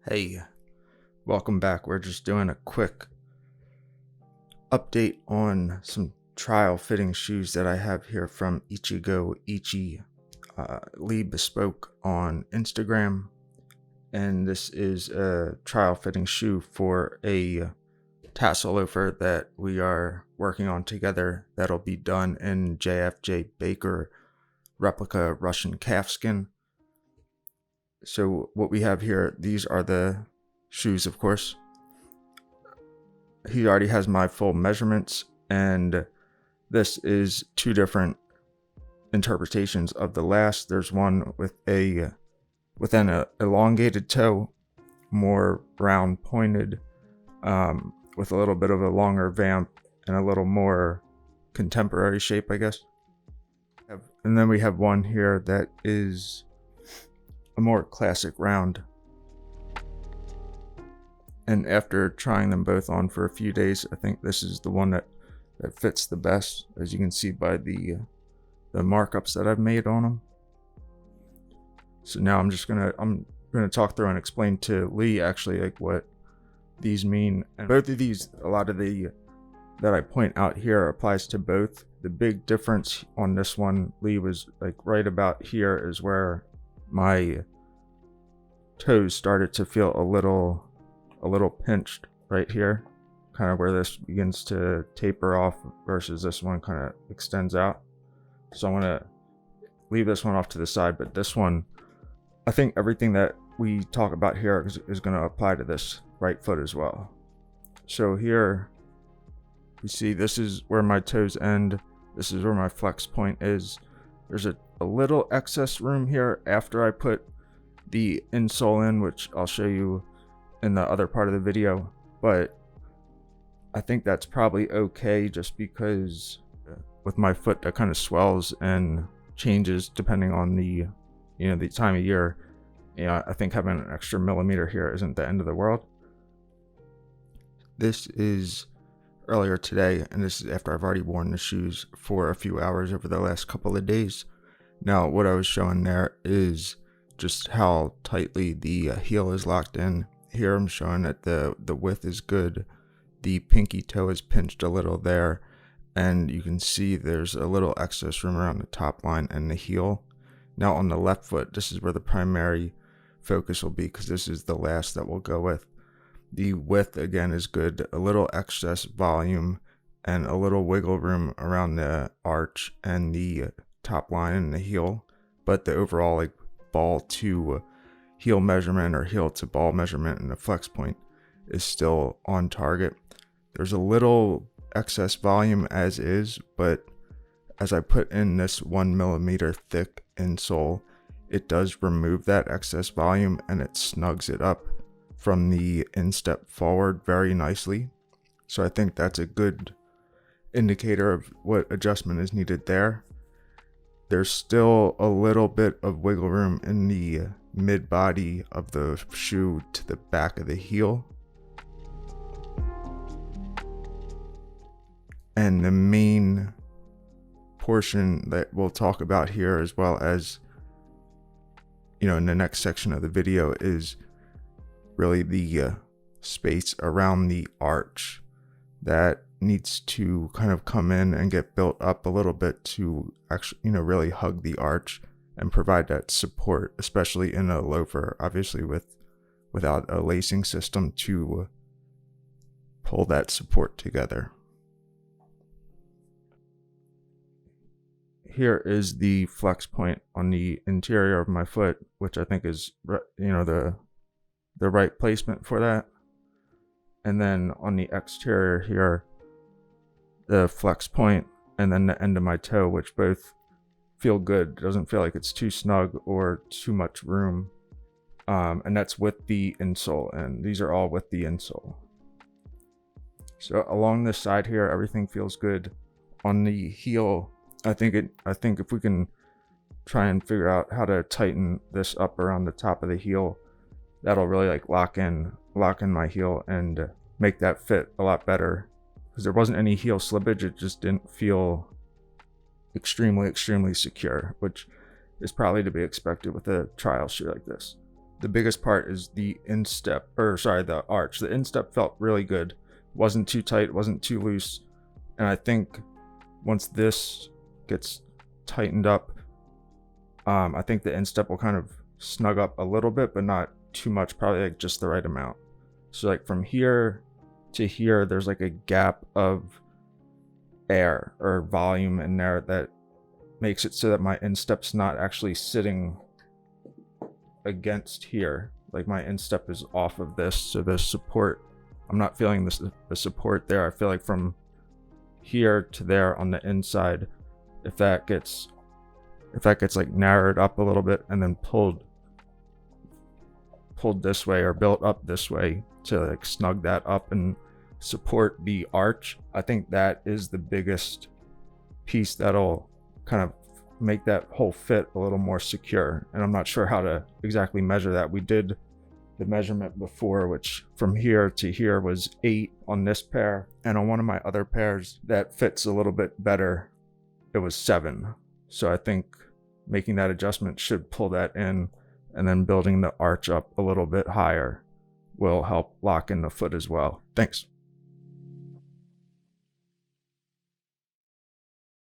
Hey, welcome back. We're just doing a quick update on some trial fitting shoes that I have here from Ichigo Ichie Bespoke on Instagram. And this is a trial fitting shoe for a tassel loafer that we are working on together. That'll be done in JFJ Baker Replica Russian calfskin. So what we have here, these are the shoes, of course. He already has my full measurements, and this is two different interpretations of the last. There's one with an elongated toe, more round pointed, with a little bit of a longer vamp and a little more contemporary shape, I guess. And then we have one here that is a more classic round. And after trying them both on for a few days, I think this is the one that fits the best, as you can see by the markups that I've made on them. So now I'm gonna talk through and explain to Lee actually like what these mean. And both of these, a lot of the that I point out here applies to both. The big difference on this one, Lee, was like right about here is where my toes started to feel a little pinched right here, kind of where this begins to taper off versus this one kind of extends out. So I want to leave this one off to the side, but this one, I think everything that we talk about here is going to apply to this right foot as well. So here you see this is where my toes end. This is where my flex point is. There's a little excess room here after I put the insole in, which I'll show you in the other part of the video, but I think that's probably okay, just because with my foot that kind of swells and changes depending on the time of year. I think having an extra millimeter here isn't the end of the world. This is earlier today, and this is after I've already worn the shoes for a few hours over the last couple of days. Now what I was showing there is just how tightly the heel is locked in. Here I'm showing that the width is good. The pinky toe is pinched a little there, and you can see there's a little excess room around the top line and the heel. Now on the left foot, this is where the primary focus will be, because this is the last that we'll go with. The width again is good, a little excess volume and a little wiggle room around the arch and the top line and the heel, but the overall like ball to heel measurement or heel to ball measurement and the flex point is still on target. There's a little excess volume as is, but as I put in this 1 millimeter thick insole, it does remove that excess volume and it snugs it up from the instep forward very nicely. So I think that's a good indicator of what adjustment is needed there. There's still a little bit of wiggle room in the mid body of the shoe to the back of the heel. And the main portion that we'll talk about here, as well as in the next section of the video, is really the space around the arch that needs to kind of come in and get built up a little bit to actually really hug the arch and provide that support, especially in a loafer, obviously without a lacing system to pull that support together. Here is the flex point on the interior of my foot, which I think is the right placement for that. And then on the exterior here, the flex point and then the end of my toe, which both feel good. It doesn't feel like it's too snug or too much room. And that's with the insole, and these are all with the insole. So along this side here, everything feels good. On the heel, I think if we can try and figure out how to tighten this up around the top of the heel, that'll really like lock in my heel and make that fit a lot better. Because there wasn't any heel slippage, it just didn't feel extremely secure, which is probably to be expected with a trial shoe like this. the biggest part is the instep, or sorry, the arch. The instep felt really good. Wasn't too tight, wasn't too loose. And I think once this gets tightened up, I think the instep will kind of snug up a little bit, but not too much, probably like just the right amount. So like from here to here, there's like a gap of air or volume in there that makes it so that my instep's not actually sitting against here. Like my instep is off of this, so the support, I'm not feeling the support there. I feel like from here to there on the inside, if that gets like narrowed up a little bit and then pulled this way or built up this way to like snug that up and support the arch, I think that is the biggest piece that'll kind of make that whole fit a little more secure. And I'm not sure how to exactly measure that. We did the measurement before, which from here to here was 8 on this pair, and on one of my other pairs that fits a little bit better, it was 7. So I think making that adjustment should pull that in, and then building the arch up a little bit higher will help lock in the foot as well. Thanks.